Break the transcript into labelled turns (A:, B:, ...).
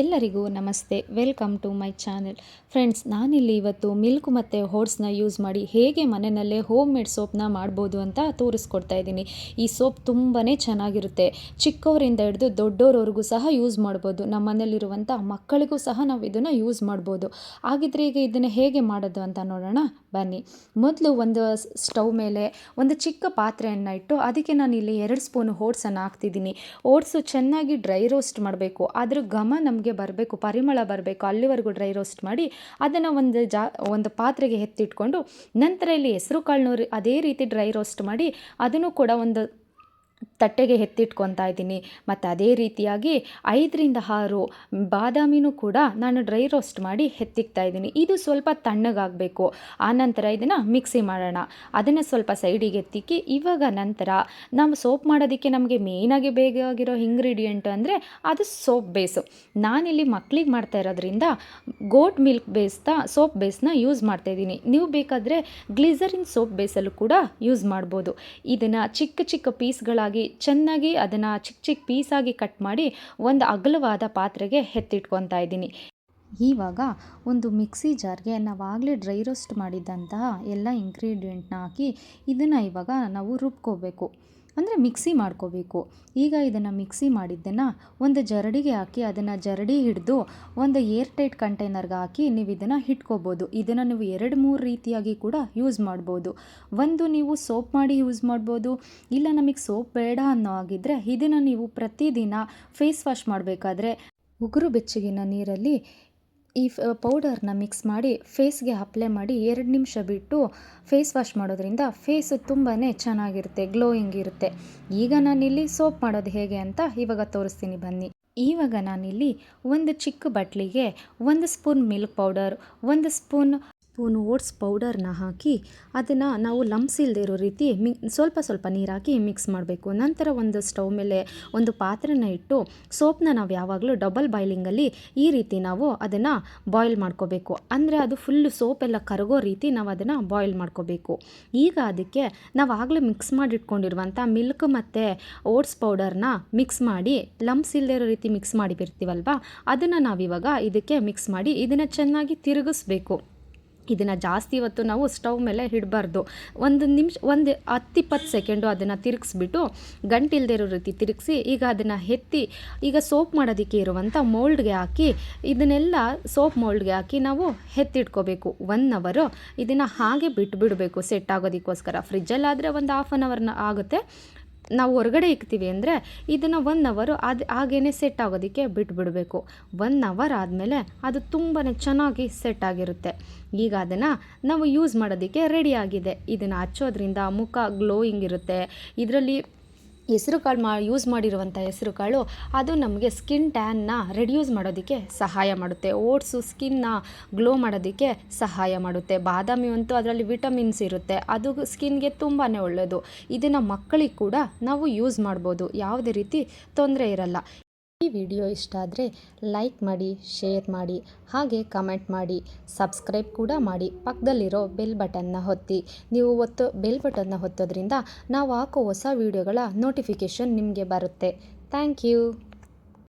A: ಎಲ್ಲರಿಗೂ ನಮಸ್ತೆ, welcome to my channel. Friends, ನಾನಿಲ್ಲಿ ಇವತ್ತು ಮಿಲ್ಕ್ ಮತ್ತು ಓಟ್ಸ್ನ ಯೂಸ್ ಮಾಡಿ ಹೇಗೆ ಮನೆಯಲ್ಲೇ ಹೋಮ್ ಮೇಡ್ ಸೋಪ್ನ ಮಾಡ್ಬೋದು ಅಂತ ತೋರಿಸ್ಕೊಡ್ತಾ ಇದ್ದೀನಿ. ಈ ಸೋಪ್ ತುಂಬಾ ಚೆನ್ನಾಗಿರುತ್ತೆ. ಚಿಕ್ಕವರಿಂದ ಹಿಡಿದು ದೊಡ್ಡೋರವರೆಗೂ ಸಹ ಯೂಸ್ ಮಾಡ್ಬೋದು. ನಮ್ಮ ಮನೇಲಿರುವಂಥ ಮಕ್ಕಳಿಗೂ ಸಹ ನಾವು ಇದನ್ನು ಯೂಸ್ ಮಾಡ್ಬೋದು. ಹಾಗಿದ್ರೆ ಈಗ ಇದನ್ನು ಹೇಗೆ ಮಾಡೋದು ಅಂತ ನೋಡೋಣ ಬನ್ನಿ. ಮೊದಲು ಒಂದು ಸ್ಟವ್ ಮೇಲೆ ಒಂದು ಚಿಕ್ಕ ಪಾತ್ರೆಯನ್ನು ಇಟ್ಟು ಅದಕ್ಕೆ ನಾನು ಇಲ್ಲಿ 2 ಸ್ಪೂನ್ ಓಟ್ಸನ್ನು ಹಾಕ್ತಿದ್ದೀನಿ. ಓಟ್ಸು ಚೆನ್ನಾಗಿ ಡ್ರೈ ರೋಸ್ಟ್ ಮಾಡಬೇಕು. ಅದ್ರ ಘಮ ನಮಗೆ ಬರಬೇಕು, ಪರಿಮಳ ಬರಬೇಕು, ಅಲ್ಲಿವರೆಗೂ ಡ್ರೈ ರೋಸ್ಟ್ ಮಾಡಿ ಅದನ್ನು ಒಂದು ಪಾತ್ರೆಗೆ ಎತ್ತಿಟ್ಕೊಂಡು, ನಂತರ ಇಲ್ಲಿ ಹೆಸರು ಕಾಳನ್ನ ಅದೇ ರೀತಿ ಡ್ರೈ ರೋಸ್ಟ್ ಮಾಡಿ ಅದನ್ನು ಕೂಡ ಒಂದು ತಟ್ಟೆಗೆ ಎತ್ತಿಟ್ಕೊತಾ ಇದ್ದೀನಿ. ಮತ್ತು ಅದೇ ರೀತಿಯಾಗಿ 5-6 ಬಾದಾಮಿನೂ ಕೂಡ ನಾನು ಡ್ರೈ ರೋಸ್ಟ್ ಮಾಡಿ ಎತ್ತಿಕ್ತಾ ಇದ್ದೀನಿ. ಇದು ಸ್ವಲ್ಪ ತಣ್ಣಗಾಗಬೇಕು. ಆನಂತರ ಇದನ್ನು ಮಿಕ್ಸಿ ಮಾಡೋಣ. ಅದನ್ನು ಸ್ವಲ್ಪ ಸೈಡಿಗೆ ಎತ್ತಿಕ್ಕಿ, ಇವಾಗ ನಂತರ ನಾವು ಸೋಪ್ ಮಾಡೋದಕ್ಕೆ ನಮಗೆ ಮೇಯ್ನಾಗಿ ಬೇಕಾಗಿರೋ ಇಂಗ್ರೀಡಿಯೆಂಟ್ ಅಂದರೆ ಅದು ಸೋಪ್ ಬೇಸು. ನಾನಿಲ್ಲಿ ಮಕ್ಕಳಿಗೆ ಮಾಡ್ತಾ ಇರೋದ್ರಿಂದ ಗೋಟ್ ಮಿಲ್ಕ್ ಸೋಪ್ ಬೇಸ್ನ ಯೂಸ್ ಮಾಡ್ತಾಯಿದ್ದೀನಿ. ನೀವು ಬೇಕಾದರೆ ಗ್ಲಿಸರಿನ್ ಸೋಪ್ ಬೇಸಲ್ಲೂ ಕೂಡ ಯೂಸ್ ಮಾಡ್ಬೋದು. ಇದನ್ನು ಚಿಕ್ಕ ಚಿಕ್ಕ ಪೀಸ್ಗಳಾಗಿ ಚೆನ್ನಾಗಿ ಅದನ್ನು ಚಿಕ್ಕ ಚಿಕ್ಕ ಪೀಸಾಗಿ ಕಟ್ ಮಾಡಿ ಒಂದು ಅಗಲವಾದ ಪಾತ್ರೆಗೆ ಎತ್ತಿಟ್ಕೊತಾ ಇದ್ದೀನಿ. ಇವಾಗ ಒಂದು ಮಿಕ್ಸಿ ಜಾರ್ಗೆ ನಾವಾಗಲೇ ಡ್ರೈ ರೋಸ್ಟ್ ಮಾಡಿದ್ದಂತಹ ಎಲ್ಲ ಇಂಗ್ರೀಡಿಯೆಂಟ್ನ ಹಾಕಿ ಇದನ್ನು ಇವಾಗ ನಾವು ರುಬ್ಕೋಬೇಕು, ಅಂದರೆ ಮಿಕ್ಸಿ ಮಾಡ್ಕೋಬೇಕು. ಈಗ ಇದನ್ನು ಮಿಕ್ಸಿ ಮಾಡಿದ್ದನ್ನು ಒಂದು ಜರಡಿಗೆ ಹಾಕಿ ಅದನ್ನು ಜರಡಿ ಹಿಡಿದು ಒಂದು ಏರ್ ಟೈಟ್ ಕಂಟೈನರ್ಗೆ ಹಾಕಿ ನೀವು ಇದನ್ನು ಇಟ್ಕೋಬೋದು. ಇದನ್ನು ನೀವು 2-3 ರೀತಿಯಾಗಿ ಕೂಡ ಯೂಸ್ ಮಾಡ್ಬೋದು. ಒಂದು ನೀವು ಸೋಪ್ ಮಾಡಿ ಯೂಸ್ ಮಾಡ್ಬೋದು, ಇಲ್ಲ ನಮಗೆ ಸೋಪ್ ಬೇಡ ಅನ್ನೋ ಆಗಿದ್ದರೆ ಇದನ್ನು ನೀವು ಪ್ರತಿದಿನ ಫೇಸ್ ವಾಶ್ ಮಾಡಬೇಕಾದ್ರೆ ಉಗುರು ಬೆಚ್ಚಗಿನ ನೀರಲ್ಲಿ ಈ ಪೌಡರ್ನ ಮಿಕ್ಸ್ ಮಾಡಿ ಫೇಸ್ಗೆ ಅಪ್ಲೈ ಮಾಡಿ 2 ನಿಮಿಷ ಬಿಟ್ಟು ಫೇಸ್ ವಾಶ್ ಮಾಡೋದ್ರಿಂದ ಫೇಸು ತುಂಬಾ ಚೆನ್ನಾಗಿರುತ್ತೆ, ಗ್ಲೋಯಿಂಗ್ ಇರುತ್ತೆ. ಈಗ ನಾನಿಲ್ಲಿ ಸೋಪ್ ಮಾಡೋದು ಹೇಗೆ ಅಂತ ಇವಾಗ ತೋರಿಸ್ತೀನಿ ಬನ್ನಿ. ಇವಾಗ ನಾನಿಲ್ಲಿ ಒಂದು ಚಿಕ್ಕ ಬಟ್ಲಿಗೆ 1 spoon milk powder, 1 spoon oats ಪೌಡರ್ನ ಹಾಕಿ ಅದನ್ನು ನಾವು ಲಂಪ್ಸ್ ಇಲ್ಲದೆ ಇರೋ ರೀತಿ ಸ್ವಲ್ಪ ನೀರು ಹಾಕಿ ಮಿಕ್ಸ್ ಮಾಡಬೇಕು. ನಂತರ ಒಂದು ಸ್ಟವ್ ಮೇಲೆ ಒಂದು ಪಾತ್ರೆನ ಇಟ್ಟು ಸೋಪ್ನ ನಾವು ಯಾವಾಗಲೂ ಡಬಲ್ ಬಾಯ್ಲಿಂಗಲ್ಲಿ ಈ ರೀತಿ ನಾವು ಅದನ್ನು ಬಾಯ್ಲ್ ಮಾಡ್ಕೋಬೇಕು. ಅಂದರೆ ಅದು ಫುಲ್ಲು ಸೋಪೆಲ್ಲ ಕರಗೋ ರೀತಿ ನಾವು ಅದನ್ನು ಬಾಯ್ಲ್ ಮಾಡ್ಕೋಬೇಕು. ಈಗ ಅದಕ್ಕೆ ನಾವು ಆಗಲೇ ಮಿಕ್ಸ್ ಮಾಡಿಟ್ಕೊಂಡಿರುವಂಥ ಮಿಲ್ಕ್ ಮತ್ತು ಓಟ್ಸ್ ಪೌಡರ್ನ ಮಿಕ್ಸ್ ಮಾಡಿ ಲಂಪ್ಸ್ ಇಲ್ಲದೆ ಇರೋ ರೀತಿ ಮಿಕ್ಸ್ ಮಾಡಿಬಿಡ್ತೀವಲ್ವ, ಅದನ್ನು ನಾವಿವಾಗ ಇದಕ್ಕೆ ಮಿಕ್ಸ್ ಮಾಡಿ ಇದನ್ನು ಚೆನ್ನಾಗಿ ತಿರುಗಿಸ್ಬೇಕು. ಇದನ್ನು ಜಾಸ್ತಿ ಹೊತ್ತು ನಾವು ಸ್ಟವ್ ಮೇಲೆ ಇಡಬಾರ್ದು. ಒಂದು 10-20 ಸೆಕೆಂಡು ಅದನ್ನು ತಿರುಗಿಸ್ಬಿಟ್ಟು ಗಂಟಿಲ್ದೇ ಇರೋ ರೀತಿ ತಿರುಗಿಸಿ ಈಗ ಅದನ್ನು ಎತ್ತಿ ಈಗ ಸೋಪ್ ಮಾಡೋದಕ್ಕೆ ಇರುವಂಥ ಮೋಲ್ಡ್ಗೆ ಹಾಕಿ ಇದನ್ನೆಲ್ಲ ಸೋಪ್ ಮೋಲ್ಡ್ಗೆ ಹಾಕಿ ನಾವು ಎತ್ತಿಟ್ಕೋಬೇಕು. 1 ಅವರು ಇದನ್ನು ಹಾಗೆ ಬಿಡಬೇಕು ಸೆಟ್ ಆಗೋದಕ್ಕೋಸ್ಕರ. ಫ್ರಿಜ್ಜಲ್ಲಾದರೆ ಒಂದು ½ ಅನ್ ಅವರ್ನ ಆಗುತ್ತೆ. ನಾವು ಹೊರಗಡೆ ಇಕ್ತೀವಿ ಅಂದರೆ ಇದನ್ನು 1 ಅವರು ಹಾಗೇ ಸೆಟ್ ಆಗೋದಕ್ಕೆ ಬಿಟ್ಬಿಡಬೇಕು. 1 ಅವರ್ ಆದಮೇಲೆ ಅದು ತುಂಬಾ ಚೆನ್ನಾಗಿ ಸೆಟ್ ಆಗಿರುತ್ತೆ. ಈಗ ಅದನ್ನು ನಾವು ಯೂಸ್ ಮಾಡೋದಕ್ಕೆ ರೆಡಿ ಆಗಿದೆ. ಇದನ್ನು ಹಚ್ಚೋದ್ರಿಂದ ಮುಖ ಗ್ಲೋಯಿಂಗ್ ಇರುತ್ತೆ. ಇದರಲ್ಲಿ ಹೆಸರು ಕಾಳು ಯೂಸ್ ಮಾಡಿರುವಂಥ ಹೆಸರು ಕಾಳು ಅದು ನಮಗೆ ಸ್ಕಿನ್ ಟ್ಯಾನ್ನ ರೆಡ್ಯೂಸ್ ಮಾಡೋದಕ್ಕೆ ಸಹಾಯ ಮಾಡುತ್ತೆ. ಓಟ್ಸು ಸ್ಕಿನ್ನ ಗ್ಲೋ ಮಾಡೋದಕ್ಕೆ ಸಹಾಯ ಮಾಡುತ್ತೆ. ಬಾದಾಮಿ ಅಂತೂ ಅದರಲ್ಲಿ ವಿಟಮಿನ್ಸ್ ಇರುತ್ತೆ, ಅದು ಸ್ಕಿನ್ಗೆ ತುಂಬಾ ಒಳ್ಳೆಯದು. ಇದನ್ನು ಮಕ್ಕಳಿಗೆ ಕೂಡ ನಾವು ಯೂಸ್ ಮಾಡ್ಬೋದು, ಯಾವುದೇ ರೀತಿ ತೊಂದರೆ ಇರಲ್ಲ. ಈ ವಿಡಿಯೋ ಇಷ್ಟ ಆದರೆ ಲೈಕ್ ಮಾಡಿ, ಶೇರ್ ಮಾಡಿ, ಹಾಗೆ ಕಮೆಂಟ್ ಮಾಡಿ, ಸಬ್ಸ್ಕ್ರೈಬ್ ಕೂಡ ಮಾಡಿ. ಪಕ್ಕದಲ್ಲಿರೋ ಬೆಲ್ ಬಟನ್ನ ಒತ್ತಿ. ನೀವು ಬೆಲ್ ಬಟನ್ನ ಒತ್ತೋದ್ರಿಂದ ನಾವು ಹಾಕೋ ಹೊಸ ವಿಡಿಯೋಗಳ ನೋಟಿಫಿಕೇಷನ್ ನಿಮಗೆ ಬರುತ್ತೆ. Thank you.